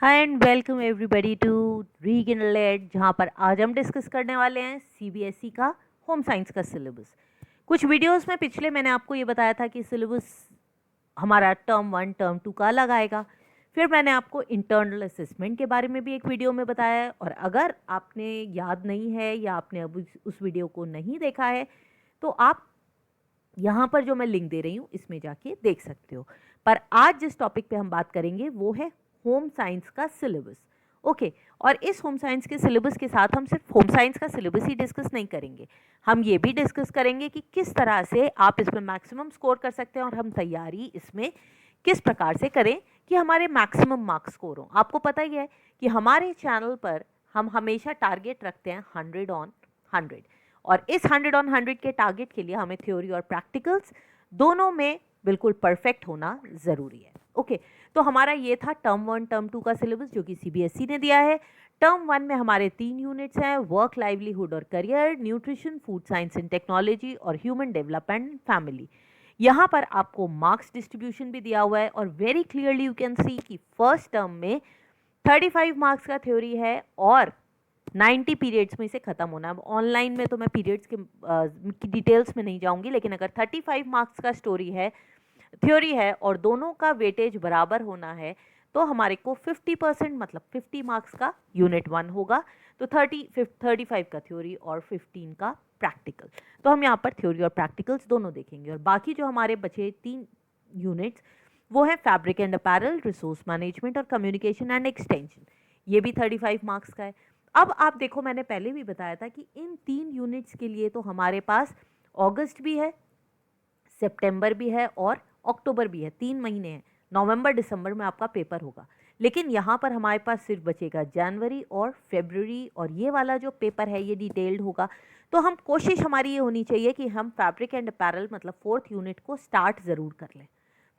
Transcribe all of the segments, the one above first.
Hi and welcome everybody to regional ad, जहाँ पर आज हम डिस्कस करने वाले हैं सीबीएसई का होम साइंस का सिलेबस। कुछ वीडियोस में पिछले मैंने आपको ये बताया था कि सिलेबस हमारा टर्म 1 टर्म 2 का अलग आएगा। फिर मैंने आपको इंटरनल असेसमेंट के बारे में भी एक वीडियो में बताया है, और अगर आपने याद नहीं है या आपने अब उस वीडियो को नहीं देखा है तो आप यहाँ पर जो मैं लिंक दे रही हूँ इसमें जाके देख सकते हो। पर आज जिस टॉपिक पे हम बात करेंगे वो है होम साइंस का सिलेबस। ओके, और इस होम साइंस के सिलेबस के साथ हम सिर्फ होम साइंस का सिलेबस ही डिस्कस नहीं करेंगे, हम ये भी डिस्कस करेंगे कि किस तरह से आप इसमें मैक्सिमम स्कोर कर सकते हैं और हम तैयारी इसमें किस प्रकार से करें कि हमारे मैक्सिमम मार्क्स स्कोर हों। आपको पता ही है कि हमारे चैनल पर हम हमेशा टारगेट रखते हैं 100 ऑन 100, और इस 100 ऑन 100 के टारगेट के लिए हमें थ्योरी और प्रैक्टिकल्स दोनों में बिल्कुल परफेक्ट होना ज़रूरी है। ओके, तो हमारा ये था टर्म 1 टर्म 2 का सिलेबस जो कि सीबीएसई ने दिया है। टर्म 1 में हमारे 3 यूनिट्स हैं, वर्क, लाइवलीहुड और career, nutrition, food science and technology और ह्यूमन डेवलपमेंट एंड फैमिली। यहाँ पर आपको मार्क्स डिस्ट्रीब्यूशन भी दिया हुआ है, और very clearly you can see कि फर्स्ट टर्म में 35 मार्क्स का थ्योरी है और 90 पीरियड्स में इसे खत्म होना है। ऑनलाइन में तो मैं पीरियड्स की डिटेल्स में नहीं जाऊंगी, लेकिन अगर 35 मार्क्स का स्टोरी है, थ्योरी है और दोनों का वेटेज बराबर होना है तो हमारे को 50% मतलब 50 मार्क्स का यूनिट 1 होगा। तो 35 का थ्योरी और 15 का प्रैक्टिकल। तो हम यहाँ पर थ्योरी और प्रैक्टिकल्स दोनों देखेंगे, और बाकी जो हमारे बचे 3 यूनिट्स वो है fabric and apparel, resource management और कम्युनिकेशन एंड एक्सटेंशन। ये भी 35 मार्क्स का है। अब आप देखो, मैंने पहले भी बताया था कि इन 3 यूनिट्स के लिए तो हमारे पास अगस्त भी है, सितंबर भी है और अक्टूबर भी है, 3 महीने हैं। नवंबर दिसंबर में आपका पेपर होगा, लेकिन यहाँ पर हमारे पास सिर्फ बचेगा जनवरी और फरवरी, और ये वाला जो पेपर है ये डिटेल्ड होगा। तो हम कोशिश हमारी ये होनी चाहिए कि हम फैब्रिक एंड अपैरल मतलब 4th यूनिट को स्टार्ट ज़रूर कर लें।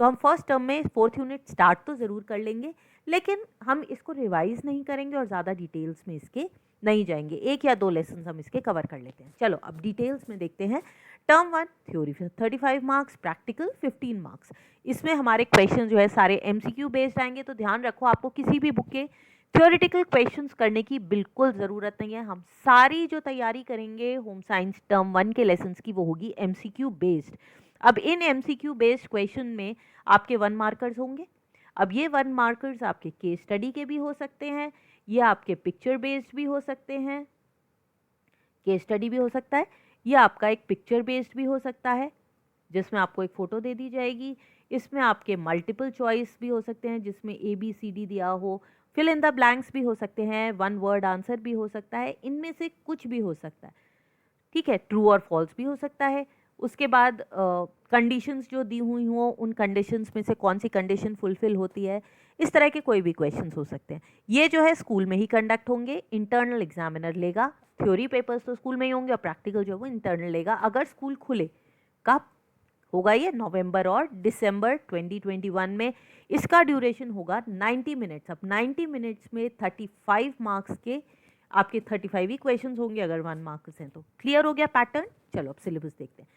तो हम फर्स्ट टर्म में 4th यूनिट स्टार्ट तो ज़रूर कर लेंगे, लेकिन हम इसको रिवाइज नहीं करेंगे और ज़्यादा डिटेल्स में इसके नहीं जाएंगे। 1 या 2 लेसन हम इसके कवर कर लेते हैं। चलो अब डिटेल्स में देखते हैं। Term 1 theory 35 marks, practical 15 marks. इसमें हमारे क्वेश्चन जो है सारे एमसीक्यू बेस्ड आएंगे, तो ध्यान रखो आपको किसी भी बुक के थ्योरेटिकल क्वेश्चंस करने की बिल्कुल ज़रूरत नहीं है। हम सारी जो तैयारी करेंगे होम साइंस टर्म 1 के लेसन्स की वो होगी एमसीक्यू बेस्ड। अब इन एमसीक्यू बेस्ड क्वेश्चन में आपके 1 मार्कर्स होंगे। अब ये 1 मार्कर्स आपके केस स्टडी के भी हो सकते हैं, ये आपके पिक्चर बेस्ड भी हो सकते हैं, केस स्टडी भी हो सकता है, ये आपका एक पिक्चर बेस्ड भी हो सकता है जिसमें आपको एक फ़ोटो दे दी जाएगी। इसमें आपके मल्टीपल चॉइस भी हो सकते हैं जिसमें ए बी सी डी दिया हो, फिल इन द ब्लैंक्स भी हो सकते हैं, 1 वर्ड आंसर भी हो सकता है, इनमें से कुछ भी हो सकता है। ठीक है, ट्रू और फॉल्स भी हो सकता है। उसके बाद कंडीशंस जो दी हुई हों उन कंडीशंस में से कौन सी कंडीशन फुलफिल होती है, इस तरह के कोई भी क्वेश्चंस हो सकते हैं। ये जो है स्कूल में ही कंडक्ट होंगे, इंटरनल एग्जामिनर लेगा। थ्योरी पेपर्स तो स्कूल में ही होंगे और प्रैक्टिकल जो है वो इंटरनल लेगा, अगर स्कूल खुले। कब होगा ये? नवंबर और दिसंबर 2021 में। इसका ड्यूरेशन होगा 90 मिनट्स। अब 90 मिनट्स में 35 मार्क्स के आपके 35 ही क्वेश्चंस होंगे अगर 1 मार्क्स हैं तो। क्लियर हो गया पैटर्न? चलो अब सिलेबस देखते हैं।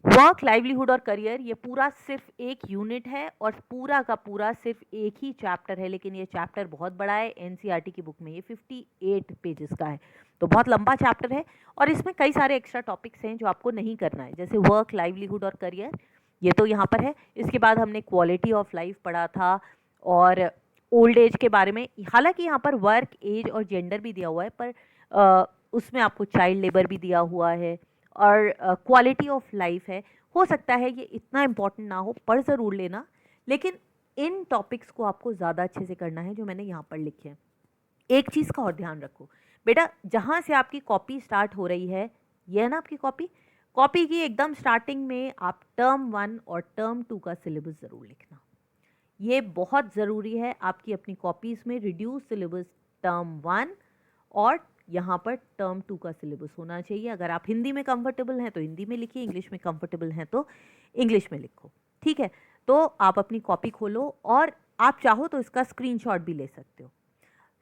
वर्क, लाइवलीहुड और करियर, ये पूरा सिर्फ एक यूनिट है और पूरा का पूरा सिर्फ एक ही चैप्टर है, लेकिन ये चैप्टर बहुत बड़ा है। एनसीईआरटी की बुक में ये 58 पेजेस का है, तो बहुत लंबा चैप्टर है, और इसमें कई सारे एक्स्ट्रा टॉपिक्स हैं जो आपको नहीं करना है, जैसे वर्क, लाइवलीहुड और करियर, ये तो यहाँ पर है। इसके बाद हमने क्वालिटी ऑफ लाइफ पढ़ा था और ओल्ड एज के बारे में। हालांकि यहाँ पर वर्क, एज और जेंडर भी दिया हुआ है, पर उसमें आपको चाइल्ड लेबर भी दिया हुआ है और क्वालिटी ऑफ लाइफ है। हो सकता है ये इतना इम्पोर्टेंट ना हो, पढ़ ज़रूर लेना, लेकिन इन टॉपिक्स को आपको ज़्यादा अच्छे से करना है जो मैंने यहाँ पर लिखे हैं। एक चीज़ का और ध्यान रखो बेटा, जहाँ से आपकी कॉपी स्टार्ट हो रही है, ये है ना आपकी कॉपी, कॉपी की एकदम स्टार्टिंग में आप टर्म 1 और टर्म 2 का सिलेबस ज़रूर लिखना। ये बहुत ज़रूरी है आपकी अपनी कॉपीज़ में। रिड्यूस सिलेबस टर्म 1 और यहाँ पर टर्म 2 का सिलेबस होना चाहिए। अगर आप हिंदी में कंफर्टेबल हैं तो हिंदी में लिखिए, इंग्लिश में कंफर्टेबल हैं तो इंग्लिश में लिखो। ठीक है, तो आप अपनी कॉपी खोलो और आप चाहो तो इसका स्क्रीनशॉट भी ले सकते हो।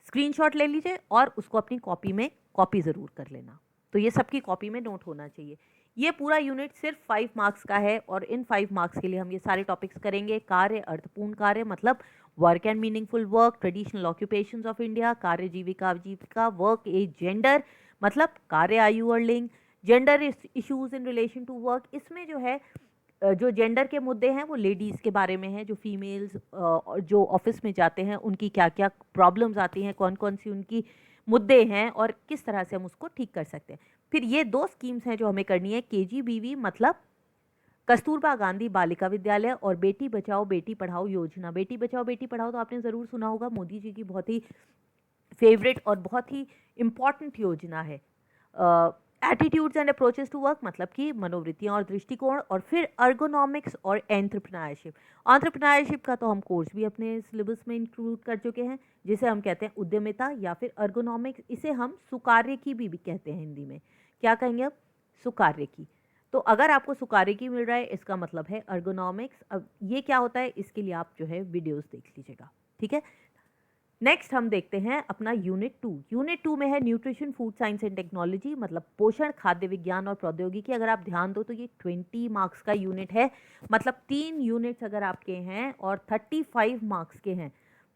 स्क्रीनशॉट ले लीजिए और उसको अपनी कॉपी में कॉपी ज़रूर कर लेना। तो ये सबकी कॉपी में नोट होना चाहिए। ये पूरा यूनिट सिर्फ 5 मार्क्स का है और इन 5 मार्क्स के लिए हम ये सारे टॉपिक्स करेंगे। कार्य, अर्थपूर्ण कार्य मतलब work and meaningful work, traditional occupations of India, कार्य, जीविका, आजीविका, वर्क एज, जेंडर मतलब कार्य, आयु और लिंग, gender issues in relation to work. इसमें जो है जो जेंडर के मुद्दे हैं वो लेडीज़ के बारे में है, जो फीमेल्स जो ऑफिस में जाते हैं उनकी क्या क्या प्रॉब्लम्स आती हैं, कौन कौन सी उनकी मुद्दे हैं और किस तरह से हम उसको ठीक कर सकते हैं। फिर ये 2 स्कीम्स हैं जो हमें करनी है, केजीबीवी मतलब कस्तूरबा गांधी बालिका विद्यालय और बेटी बचाओ बेटी पढ़ाओ योजना। बेटी बचाओ बेटी पढ़ाओ तो आपने ज़रूर सुना होगा, मोदी जी की बहुत ही फेवरेट और बहुत ही इम्पॉर्टेंट योजना है। Attitudes and approaches to work मतलब कि मनोवृत्तियाँ और दृष्टिकोण, और फिर अर्गोनॉमिक्स और एंटरप्रेन्योरशिप। एंटरप्रेन्योरशिप का तो हम कोर्स भी अपने सिलेबस में इंक्लूड कर चुके हैं, जिसे हम कहते हैं उद्यमिता या फिर अर्गोनॉमिक्स। इसे हम सुकार्य की भी कहते हैं हिंदी में। क्या कहेंगे अब? सुकार्य की। तो अगर आपको सुकार्य की मिल रहा है इसका मतलब है अर्गोनॉमिक्स। अब ये क्या होता है इसके लिए आप जो है वीडियोस देख लीजिएगा, ठीक है। नेक्स्ट हम देखते हैं अपना यूनिट 2। यूनिट 2 में है nutrition, food science and technology मतलब पोषण, खाद्य विज्ञान और प्रौद्योगिकी। अगर आप ध्यान दो तो ये 20 मार्क्स का यूनिट है, मतलब 3 यूनिट्स अगर आपके हैं और 35 मार्क्स के हैं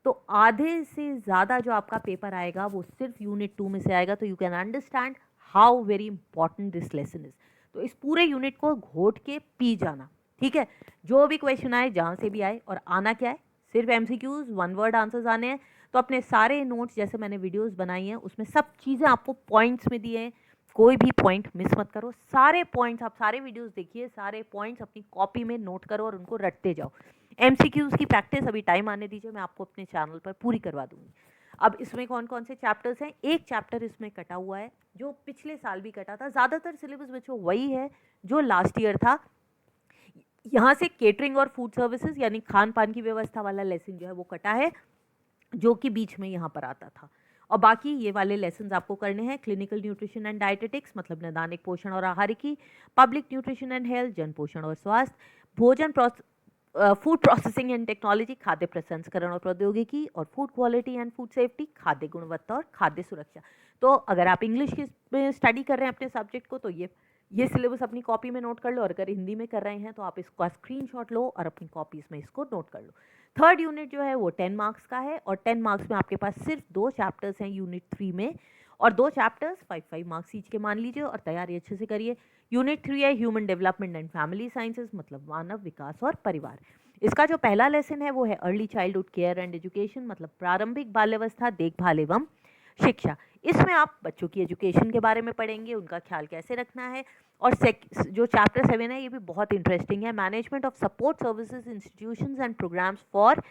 तो आधे से ज़्यादा जो आपका पेपर आएगा वो सिर्फ यूनिट 2 में से आएगा। तो you can understand how very important this lesson is. तो इस पूरे यूनिट को घोट के पी जाना, ठीक है। जो भी क्वेश्चन आए जहाँ से भी आए, और आना क्या है, सिर्फ एमसीक्यूज, 1 वर्ड आंसर्स आने हैं। तो अपने सारे नोट्स जैसे मैंने वीडियोस बनाई हैं उसमें सब चीज़ें आपको पॉइंट्स में दिए हैं, कोई भी पॉइंट मिस मत करो। सारे पॉइंट्स आप सारे वीडियोस देखिए, सारे पॉइंट्स अपनी कॉपी में नोट करो और उनको रटते जाओ। एमसीक्यूज की प्रैक्टिस अभी टाइम आने दीजिए, मैं आपको अपने चैनल पर पूरी करवा दूंगी। अब इसमें कौन कौन से चैप्टर्स हैं? एक चैप्टर इसमें कटा हुआ है जो पिछले साल भी कटा था। ज़्यादातर सिलेबस बच्चों वही है जो लास्ट ईयर था। यहाँ से केटरिंग और फूड सर्विसेज यानी खान पान की व्यवस्था वाला लेसन जो है वो कटा है, जो कि बीच में यहाँ पर आता था। और बाकी ये वाले लेसन्स आपको करने हैं। क्लिनिकल न्यूट्रिशन एंड डाइटेटिक्स मतलब नैदानिक पोषण और आहारिकी, पब्लिक न्यूट्रिशन एंड हेल्थ जन पोषण और स्वास्थ्य, भोजन फूड प्रोसेसिंग एंड टेक्नोलॉजी खाद्य प्रसंस्करण और प्रौद्योगिकी, और food quality and food safety खाद्य गुणवत्ता और खाद्य सुरक्षा। तो अगर आप इंग्लिश की स्टडी कर रहे हैं अपने सब्जेक्ट को तो ये सिलेबस अपनी कॉपी में नोट कर लो, और अगर हिंदी में कर रहे हैं तो आप इसका स्क्रीनशॉट लो और अपनी कॉपीज में इसको नोट कर लो। थर्ड यूनिट जो है वो 10 मार्क्स का है, और 10 मार्क्स में आपके पास सिर्फ 2 चैप्टर्स हैं यूनिट 3 में, और 2 चैप्टर्स 5 मार्क्स ईच के मान लीजिए, और तैयारी अच्छे से करिए। यूनिट 3 है human development and family sciences मतलब मानव विकास और परिवार। इसका जो पहला लेसन है वो है early childhood care and education मतलब प्रारंभिक बाल्यावस्था देखभाल एवं शिक्षा। इसमें आप बच्चों की एजुकेशन के बारे में पढ़ेंगे, उनका ख्याल कैसे रखना है। और जो चैप्टर 7 है ये भी बहुत इंटरेस्टिंग है, management of support services institutions and programmes for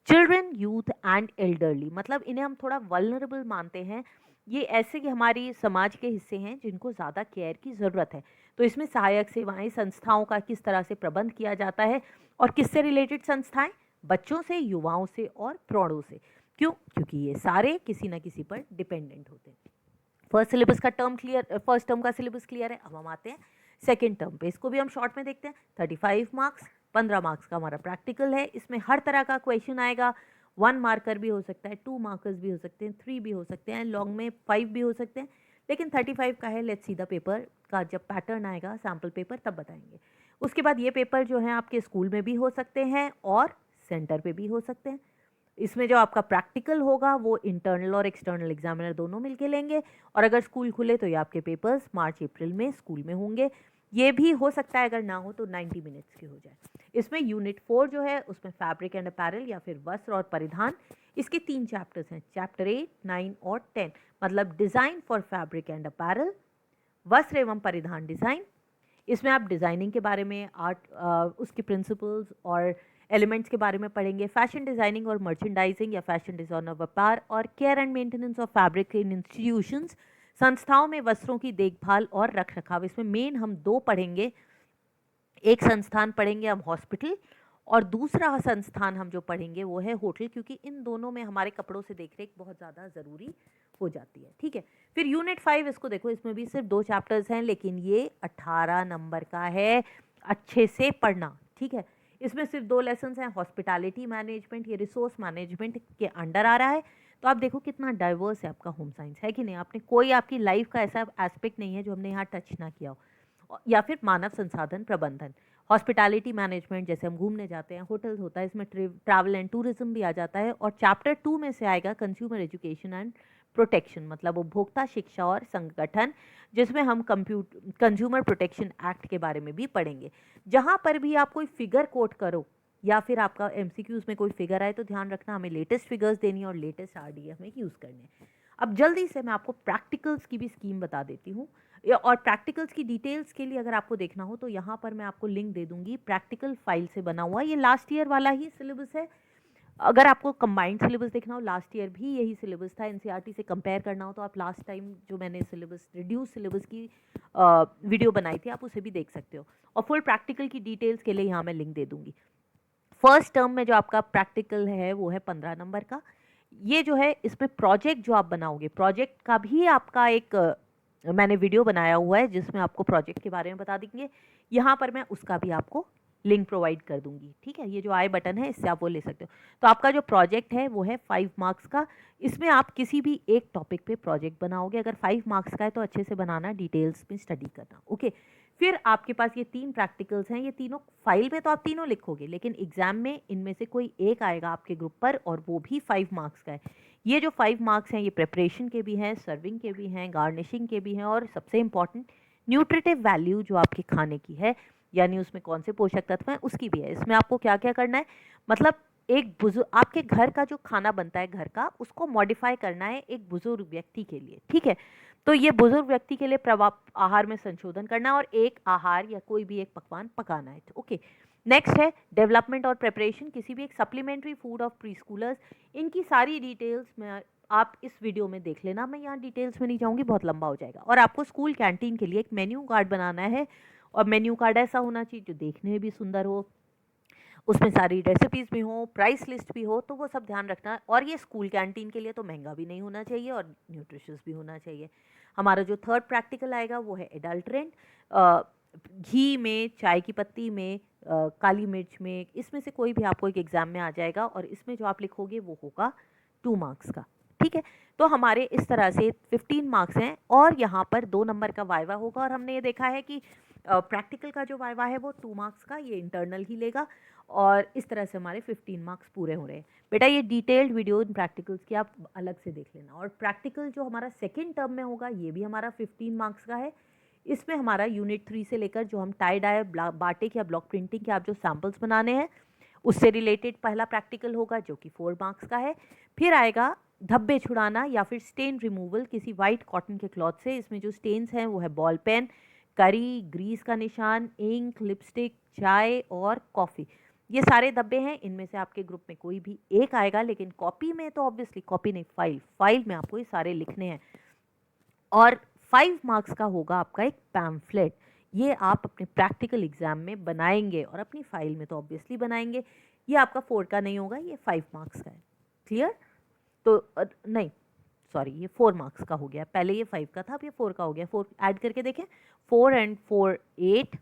children, youth and elderly मतलब इन्हें हम थोड़ा वल्नरेबल मानते हैं। ये ऐसे कि हमारी समाज के हिस्से हैं जिनको ज़्यादा केयर की ज़रूरत है। तो इसमें सहायक सेवाएं, संस्थाओं का किस तरह से प्रबंध किया जाता है, और किससे रिलेटेड संस्थाएं, बच्चों से, युवाओं से और प्रौढ़ों से। क्यों? क्योंकि ये सारे किसी न किसी पर डिपेंडेंट होते हैं। फर्स्ट सिलेबस का टर्म क्लियर, फर्स्ट टर्म का सिलेबस क्लियर है। अब हम आते हैं सेकेंड टर्म पे, इसको भी हम शॉर्ट में देखते हैं। 35 मार्क्स, 15 मार्क्स का हमारा प्रैक्टिकल है। इसमें हर तरह का क्वेश्चन आएगा, 1 मार्कर भी हो सकता है, 2 मार्कर्स भी हो सकते हैं, 3 भी हो सकते हैं, लॉन्ग में 5 भी हो सकते हैं, लेकिन 35 का है। लेट्स सी द पेपर का जब पैटर्न आएगा सैम्पल पेपर तब बताएंगे। उसके बाद ये पेपर जो है आपके स्कूल में भी हो सकते हैं और सेंटर पे भी हो सकते हैं। इसमें जो आपका प्रैक्टिकल होगा वो इंटरनल और एक्सटर्नल एग्जामिनर दोनों मिलके लेंगे, और अगर स्कूल खुले तो ये आपके पेपर्स मार्च अप्रैल में स्कूल में होंगे। ये भी हो सकता है अगर ना हो तो 90 मिनट्स के हो जाए। इसमें यूनिट 4 जो है उसमें फैब्रिक एंड अपैरल या फिर वस्त्र और परिधान, इसके 3 चैप्टर्स हैं, चैप्टर 8, 9 और 10 मतलब design for fabric and apparel, वस्त्र एवं परिधान डिज़ाइन। इसमें आप डिज़ाइनिंग के बारे में, आर्ट उसके प्रिंसिपल्स और एलिमेंट्स के बारे में पढ़ेंगे। फैशन डिज़ाइनिंग और मर्चेंडाइजिंग या फैशन डिज़ाइन और व्यापार, और care and maintenance of fabric in institutions संस्थाओं में वस्त्रों की देखभाल और रख रखाव। इसमें मेन हम 2 पढ़ेंगे, एक संस्थान पढ़ेंगे हम हॉस्पिटल, और दूसरा संस्थान हम जो पढ़ेंगे वो है होटल, क्योंकि इन दोनों में हमारे कपड़ों से देखरेख बहुत ज़्यादा ज़रूरी हो जाती है, ठीक है। फिर यूनिट 5 इसको देखो, इसमें भी सिर्फ 2 चैप्टर्स हैं, लेकिन ये 18 नंबर का है, अच्छे से पढ़ना, ठीक है। इसमें सिर्फ 2 लेसन्स हैं, हॉस्पिटैलिटी मैनेजमेंट, ये रिसोर्स मैनेजमेंट के अंडर आ रहा है। तो आप देखो कितना डाइवर्स है आपका होम साइंस, है कि नहीं। आपने कोई आपकी लाइफ का ऐसा एस्पेक्ट नहीं है जो हमने यहाँ टच ना किया हो। या फिर मानव संसाधन प्रबंधन, हॉस्पिटैलिटी मैनेजमेंट, जैसे हम घूमने जाते हैं, होटल्स होता है, इसमें ट्रैवल एंड टूरिज्म भी आ जाता है। और चैप्टर 2 में से आएगा कंज्यूमर एजुकेशन एंड प्रोटेक्शन, मतलब उपभोक्ता शिक्षा और संगठन, जिसमें हम कंज्यूमर प्रोटेक्शन एक्ट के बारे में भी पढ़ेंगे। जहाँ पर भी आप कोई फिगर कोट करो या फिर आपका एमसीक्यूज में कोई फिगर आए तो ध्यान रखना हमें लेटेस्ट फिगर्स देनी है और लेटेस्ट आरडी हमें यूज़ करने हैं। अब जल्दी से मैं आपको प्रैक्टिकल्स की भी स्कीम बता देती हूँ, और प्रैक्टिकल्स की डिटेल्स के लिए अगर आपको देखना हो तो यहाँ पर मैं आपको लिंक दे दूंगी, प्रैक्टिकल फाइल से बना हुआ। ये लास्ट ईयर वाला ही सिलेबस है। अगर आपको कंबाइंड सिलेबस देखना हो, लास्ट ईयर भी यही सिलेबस था, एनसीईआरटी से कंपेयर करना हो तो आप लास्ट टाइम जो मैंने सिलेबस रिड्यूस सिलेबस की वीडियो बनाई थी आप उसे भी देख सकते हो, और फुल प्रैक्टिकल की डिटेल्स के लिए यहाँ मैं लिंक दे दूंगी। फर्स्ट टर्म में जो आपका प्रैक्टिकल है वो है 15 नंबर का। ये जो है इसमें प्रोजेक्ट जो आप बनाओगे, प्रोजेक्ट का भी आपका एक मैंने वीडियो बनाया हुआ है जिसमें आपको प्रोजेक्ट के बारे में बता देंगे। यहाँ पर मैं उसका भी आपको लिंक प्रोवाइड कर दूंगी, ठीक है। ये जो आई बटन है इससे आप वो ले सकते हो। तो आपका जो प्रोजेक्ट है वो है 5 मार्क्स का। इसमें आप किसी भी एक टॉपिक पे प्रोजेक्ट बनाओगे। अगर 5 मार्क्स का है तो अच्छे से बनाना, डिटेल्स में स्टडी करना, ओके। फिर आपके पास ये 3 प्रैक्टिकल्स हैं। ये तीनों फाइल में तो आप तीनों लिखोगे, लेकिन एग्जाम में इनमें से कोई एक आएगा आपके ग्रुप पर और वो भी 5 मार्क्स का है। ये जो 5 मार्क्स हैं ये प्रिपरेशन के भी हैं, सर्विंग के भी हैं, गार्निशिंग के भी हैं, और सबसे इंपॉर्टेंट न्यूट्रिटिव वैल्यू जो आपके खाने की है, यानी उसमें कौन से पोषक तत्व हैं उसकी भी है। इसमें आपको क्या क्या करना है, मतलब एक बुजुर्ग, आपके घर का जो खाना बनता है घर का, उसको मॉडिफाई करना है एक बुजुर्ग व्यक्ति के लिए, ठीक है। तो ये बुजुर्ग व्यक्ति के लिए आहार में संशोधन करना और एक आहार या कोई भी एक पकवान पकाना है, ओके। नेक्स्ट है डेवलपमेंट और प्रिपरेशन, किसी भी एक supplementary food of pre schoolers. इनकी सारी डिटेल्स में आप इस वीडियो में देख लेना, मैं यहाँ डिटेल्स में नहीं जाऊँगी, बहुत लंबा हो जाएगा। और आपको स्कूल कैंटीन के लिए एक मेन्यू कार्ड बनाना है, और मेन्यू कार्ड ऐसा होना चाहिए जो देखने में भी सुंदर हो, उसमें सारी रेसिपीज़ भी हो, प्राइस लिस्ट भी हो, तो वो सब ध्यान रखना। और ये स्कूल कैंटीन के लिए तो महंगा भी नहीं होना चाहिए और न्यूट्रिशियस भी होना चाहिए। हमारा जो थर्ड प्रैक्टिकल आएगा वो है एडल्ट्रेंट, घी में, चाय की पत्ती में, काली मिर्च में, इसमें से कोई भी आपको एक एग्ज़ाम में आ जाएगा और इसमें जो आप लिखोगे वो होगा 2 मार्क्स का, ठीक है। तो हमारे इस तरह से 15 मार्क्स हैं और यहाँ पर 2 नंबर का वाइवा होगा। और हमने ये देखा है कि प्रैक्टिकल का जो वाइवा है वो 2 मार्क्स का, ये इंटरनल ही लेगा, और इस तरह से हमारे 15 मार्क्स पूरे हो रहे हैं। बेटा ये डिटेल्ड वीडियो इन प्रैक्टिकल्स की आप अलग से देख लेना। और प्रैक्टिकल जो हमारा सेकेंड टर्म में होगा ये भी हमारा 15 मार्क्स का है। इसमें हमारा यूनिट 3 से लेकर जो हम टाई डाई, बाटिक या ब्लॉक प्रिंटिंग के आप जो सैम्पल्स बनाने हैं उससे रिलेटेड पहला प्रैक्टिकल होगा जो कि 4 मार्क्स का है। फिर आएगा धब्बे छुड़ाना या फिर स्टेन रिमूवल किसी वाइट कॉटन के क्लॉथ से। इसमें जो स्टेन्स हैं वो है बॉल पेन, करी, ग्रीस का निशान, इंक, लिपस्टिक, चाय और कॉफ़ी। ये सारे धब्बे हैं, इनमें से आपके ग्रुप में कोई भी एक आएगा, लेकिन कॉपी में तो ऑब्वियसली, कॉपी नहीं फाइल में आपको ये सारे लिखने हैं। और 5 मार्क्स का होगा आपका एक पैम्फलेट, ये आप अपने प्रैक्टिकल एग्जाम में बनाएंगे और अपनी फाइल में तो ऑब्वियसली बनाएंगे। ये आपका 4 का नहीं होगा, ये 5 मार्क्स का है, क्लियर। तो नहीं सॉरी, ये 4 मार्क्स का हो गया, पहले ये 5 का था, अब ये 4 का हो गया। 4 ऐड करके देखें, 4 एंड 4 8,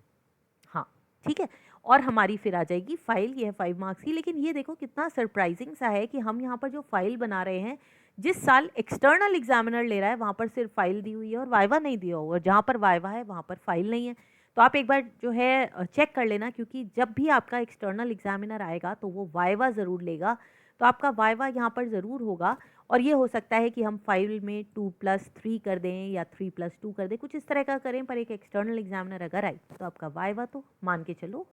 हाँ ठीक है। और हमारी फिर आ जाएगी फाइल, ये है 5 मार्क्स की। लेकिन ये देखो कितना सरप्राइजिंग सा है कि हम यहाँ पर जो फाइल बना रहे हैं, जिस साल एक्सटर्नल एग्जामिनर ले रहा है वहाँ पर सिर्फ फाइल दी हुई है और वाइवा नहीं दिया हुआ, और जहाँ पर वाइवा है वहाँ पर फाइल नहीं है। तो आप एक बार जो है चेक कर लेना, क्योंकि जब भी आपका एक्सटर्नल एग्जामिनर आएगा तो वो वाइवा ज़रूर लेगा, तो आपका वाइवा यहाँ पर ज़रूर होगा। और ये हो सकता है कि हम फाइल में 2+3 कर दें या 3+2 कर दें, कुछ इस तरह का करें, पर एक एक्सटर्नल एग्जामिनर अगर आए तो आपका वाइवा तो मान के चलो